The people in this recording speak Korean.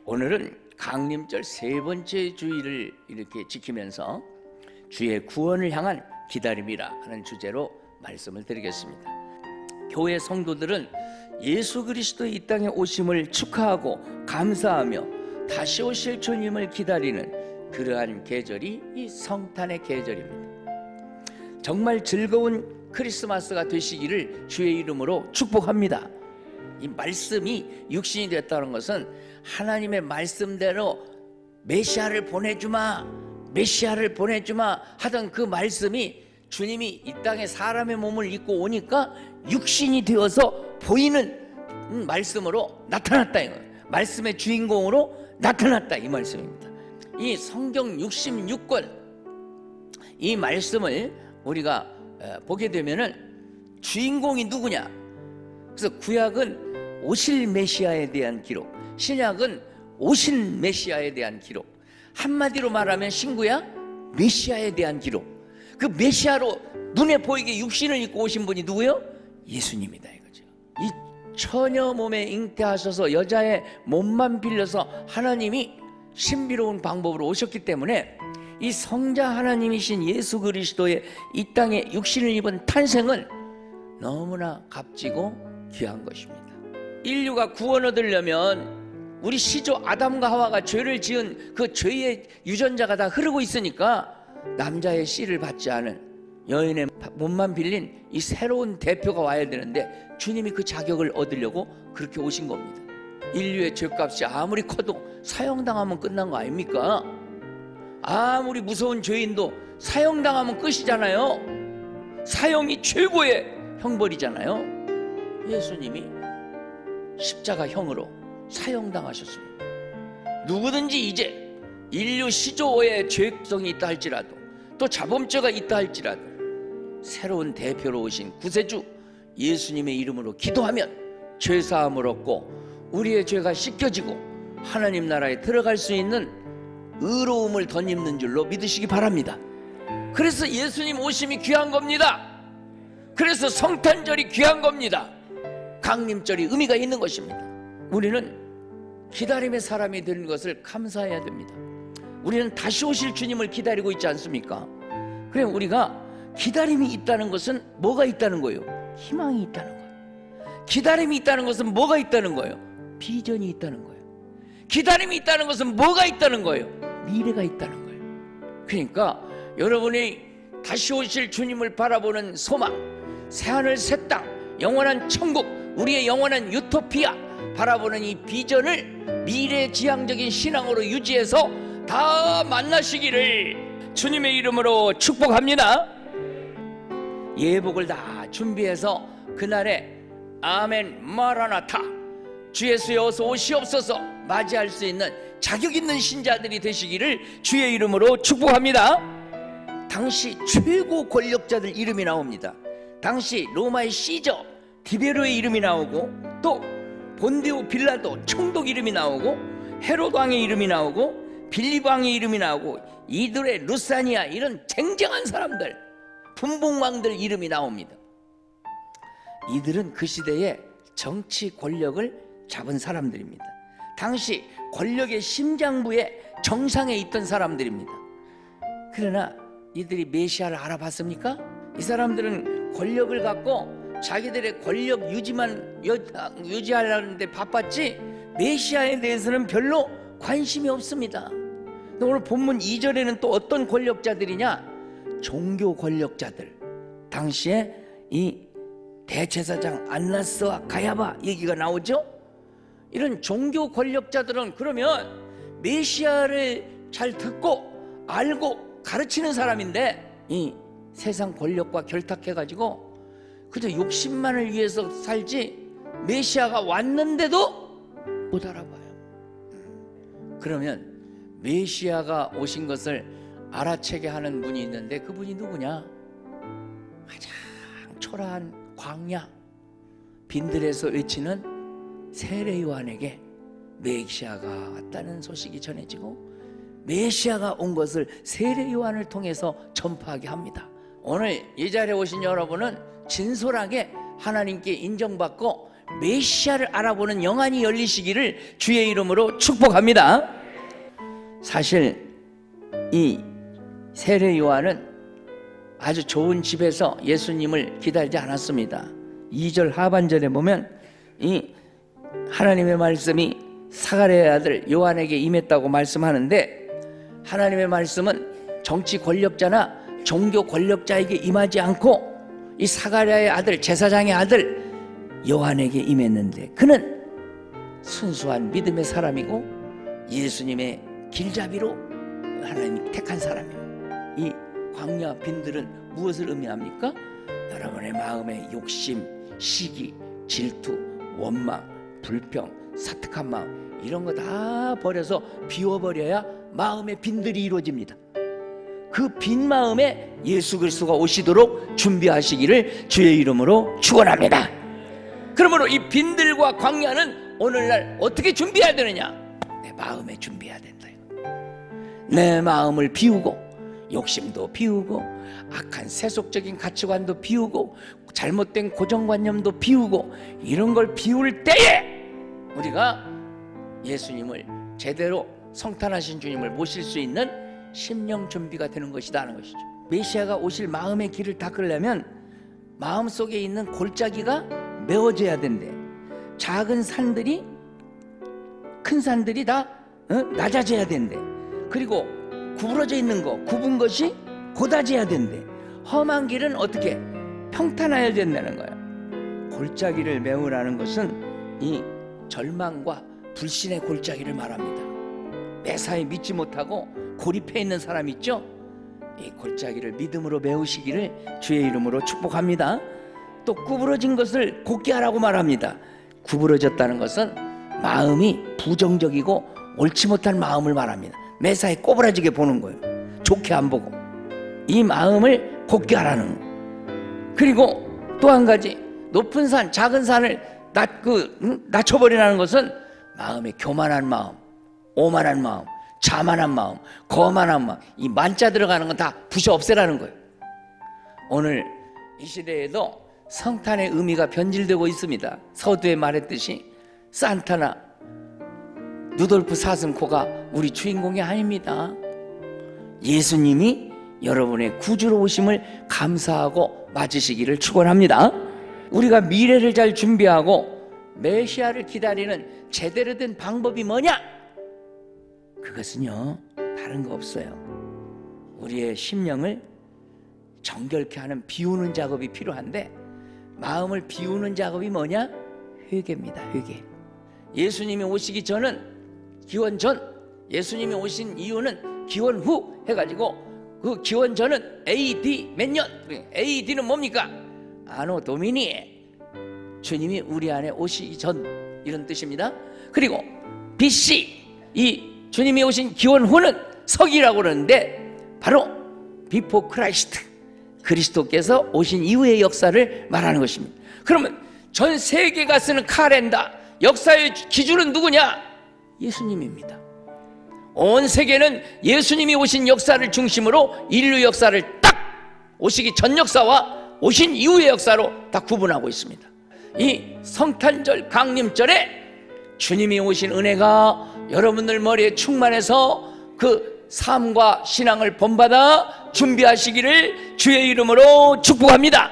오늘은 강림절 세 번째 주일을 이렇게 지키면서 주의 구원을 향한 기다림이라 하는 주제로 말씀을 드리겠습니다. 교회 성도들은 예수 그리스도의 이 땅에 오심을 축하하고 감사하며 다시 오실 주님을 기다리는 그러한 계절이 이 성탄의 계절입니다. 정말 즐거운 크리스마스가 되시기를 주의 이름으로 축복합니다. 이 말씀이 육신이 됐다는 것은 하나님의 말씀대로 메시아를 보내주마 하던 그 말씀이 주님이 이 땅에 사람의 몸을 입고 오니까 육신이 되어서 보이는 말씀으로 나타났다 이거예요. 말씀의 주인공으로 나타났다 이 말씀입니다. 이 성경 66권 이 말씀을 우리가 보게 되면은 주인공이 누구냐? 그래서 구약은 오실 메시아에 대한 기록, 신약은 오신 메시아에 대한 기록. 한마디로 말하면 신구야 메시아에 대한 기록. 그 메시아로 눈에 보이게 육신을 입고 오신 분이 누구예요? 예수님이다 이거죠. 이 처녀 몸에 잉태하셔서 여자의 몸만 빌려서 하나님이 신비로운 방법으로 오셨기 때문에 이 성자 하나님이신 예수 그리스도의 이 땅에 육신을 입은 탄생은 너무나 값지고 귀한 것입니다. 인류가 구원 얻으려면 우리 시조 아담과 하와가 죄를 지은 그 죄의 유전자가 다 흐르고 있으니까 남자의 씨를 받지 않은 여인의 몸만 빌린 이 새로운 대표가 와야 되는데 주님이 그 자격을 얻으려고 그렇게 오신 겁니다. 인류의 죄값이 아무리 커도 사형당하면 끝난 거 아닙니까? 아무리 무서운 죄인도 사형당하면 끝이잖아요. 사형이 최고의 형벌이잖아요. 예수님이 십자가형으로 사형당하셨습니다. 누구든지 이제 인류 시조의 죄성이 있다 할지라도 또 자범죄가 있다 할지라도 새로운 대표로 오신 구세주 예수님의 이름으로 기도하면 죄사함을 얻고 우리의 죄가 씻겨지고 하나님 나라에 들어갈 수 있는 의로움을 덧입는 줄로 믿으시기 바랍니다. 그래서 예수님 오심이 귀한 겁니다. 그래서 성탄절이 귀한 겁니다. 강림절이 의미가 있는 것입니다. 우리는 기다림의 사람이 되는 것을 감사해야 됩니다. 우리는 다시 오실 주님을 기다리고 있지 않습니까? 그래 우리가 기다림이 있다는 것은 뭐가 있다는 거예요? 희망이 있다는 거예요. 기다림이 있다는 것은 뭐가 있다는 거예요? 비전이 있다는 거예요. 기다림이 있다는 것은 뭐가 있다는 거예요? 미래가 있다는 거예요. 그러니까 여러분이 다시 오실 주님을 바라보는 소망, 새하늘 새 땅, 영원한 천국, 우리의 영원한 유토피아 바라보는 이 비전을 미래지향적인 신앙으로 유지해서 다 만나시기를 주님의 이름으로 축복합니다. 예복을 다 준비해서 그날에 아멘 마라나타 주 예수여 어서 오시옵소서 맞이할 수 있는 자격 있는 신자들이 되시기를 주의 이름으로 축복합니다. 당시 최고 권력자들 이름이 나옵니다. 당시 로마의 시저 디베로의 이름이 나오고 또 본디오 빌라도 총독 이름이 나오고 헤롯 왕의 이름이 나오고 빌립 왕의 이름이 나오고 이들의 루사니아 이런 쟁쟁한 사람들 분봉왕들 이름이 나옵니다. 이들은 그 시대에 정치 권력을 잡은 사람들입니다. 당시 권력의 심장부에 정상에 있던 사람들입니다. 그러나 이들이 메시아를 알아봤습니까? 이 사람들은 권력을 갖고 자기들의 권력 유지하려는데 바빴지 메시아에 대해서는 별로 관심이 없습니다. 오늘 본문 2절에는 또 어떤 권력자들이냐? 종교 권력자들. 당시에 이 대제사장 안나스와 가야바 얘기가 나오죠. 이런 종교 권력자들은 그러면 메시아를 잘 듣고 알고 가르치는 사람인데 이 세상 권력과 결탁해가지고 그저 욕심만을 위해서 살지 메시아가 왔는데도 못 알아봐요. 그러면 메시아가 오신 것을 알아채게 하는 분이 있는데 그분이 누구냐? 가장 초라한 광야 빈들에서 외치는 세례 요한에게 메시아가 왔다는 소식이 전해지고 메시아가 온 것을 세례 요한을 통해서 전파하게 합니다. 오늘 이 자리에 오신 여러분은 진솔하게 하나님께 인정받고 메시아를 알아보는 영안이 열리시기를 주의 이름으로 축복합니다. 사실 이 세례 요한은 아주 좋은 집에서 예수님을 기다리지 않았습니다. 2절 하반절에 보면 이 하나님의 말씀이 사가랴의 아들 요한에게 임했다고 말씀하는데, 하나님의 말씀은 정치 권력자나 종교 권력자에게 임하지 않고 이 사가랴의 아들, 제사장의 아들 요한에게 임했는데, 그는 순수한 믿음의 사람이고 예수님의 길잡이로 하나님이 택한 사람이에요. 이 광야 빈들은 무엇을 의미합니까? 여러분의 마음의 욕심, 시기, 질투, 원망, 불평, 사특한 마음, 이런 거 다 버려서 비워버려야 마음의 빈들이 이루어집니다. 그 빈 마음에 예수 그리스도가 오시도록 준비하시기를 주의 이름으로 축원합니다. 그러므로 이 빈들과 광야는 오늘날 어떻게 준비해야 되느냐? 내 마음에 준비해야 된다. 내 마음을 비우고, 욕심도 비우고, 악한 세속적인 가치관도 비우고, 잘못된 고정관념도 비우고, 이런 걸 비울 때에 우리가 예수님을 제대로 성탄하신 주님을 모실 수 있는 심령 준비가 되는 것이다 하는 것이죠. 메시아가 오실 마음의 길을 닦으려면 마음속에 있는 골짜기가 메워져야 된대. 작은 산들이, 큰 산들이 다 낮아져야 된대. 그리고 구부러져 있는 거, 굽은 것이 곧아져야 된대. 험한 길은 어떻게? 평탄해야 된다는 거야. 골짜기를 메우라는 것은 이 절망과 불신의 골짜기를 말합니다. 매사에 믿지 못하고 고립해 있는 사람 있죠? 이 골짜기를 믿음으로 메우시기를 주의 이름으로 축복합니다. 또 구부러진 것을 곧게 하라고 말합니다. 구부러졌다는 것은 마음이 부정적이고 옳지 못한 마음을 말합니다. 매사에 꼬부라지게 보는 거예요. 좋게 안 보고. 이 마음을 곧게 하라는 거예요. 그리고 또 한 가지, 높은 산, 작은 산을 낮춰버리라는 것은 마음의 교만한 마음, 오만한 마음, 자만한 마음, 거만한 마음, 이 만자 들어가는 건 다 부셔 없애라는 거예요. 오늘 이 시대에도 성탄의 의미가 변질되고 있습니다. 서두에 말했듯이 산타나 누돌프 사슴코가 우리 주인공이 아닙니다. 예수님이 여러분의 구주로 오심을 감사하고 맞으시기를 축원합니다. 우리가 미래를 잘 준비하고 메시아를 기다리는 제대로 된 방법이 뭐냐? 그것은요, 다른 거 없어요. 우리의 심령을 정결케 하는 비우는 작업이 필요한데, 마음을 비우는 작업이 뭐냐? 회개입니다. 회개. 예수님이 오시기 전은 기원 전, 예수님이 오신 이유는 기원 후 해가지고, 그 기원 전은 AD 몇 년? AD는 뭡니까? 아노 도미니에, 주님이 우리 안에 오시기 전, 이런 뜻입니다. 그리고 BC, 이 주님이 오신 기원 후는 서기라고 그러는데, 바로 비포 크라이스트, 그리스도께서 오신 이후의 역사를 말하는 것입니다. 그러면 전 세계가 쓰는 카렌더, 역사의 기준은 누구냐? 예수님입니다. 온 세계는 예수님이 오신 역사를 중심으로 인류 역사를 딱 오시기 전 역사와 오신 이후의 역사로 다 구분하고 있습니다. 이 성탄절 강림절에 주님이 오신 은혜가 여러분들 머리에 충만해서 그 삶과 신앙을 본받아 준비하시기를 주의 이름으로 축복합니다.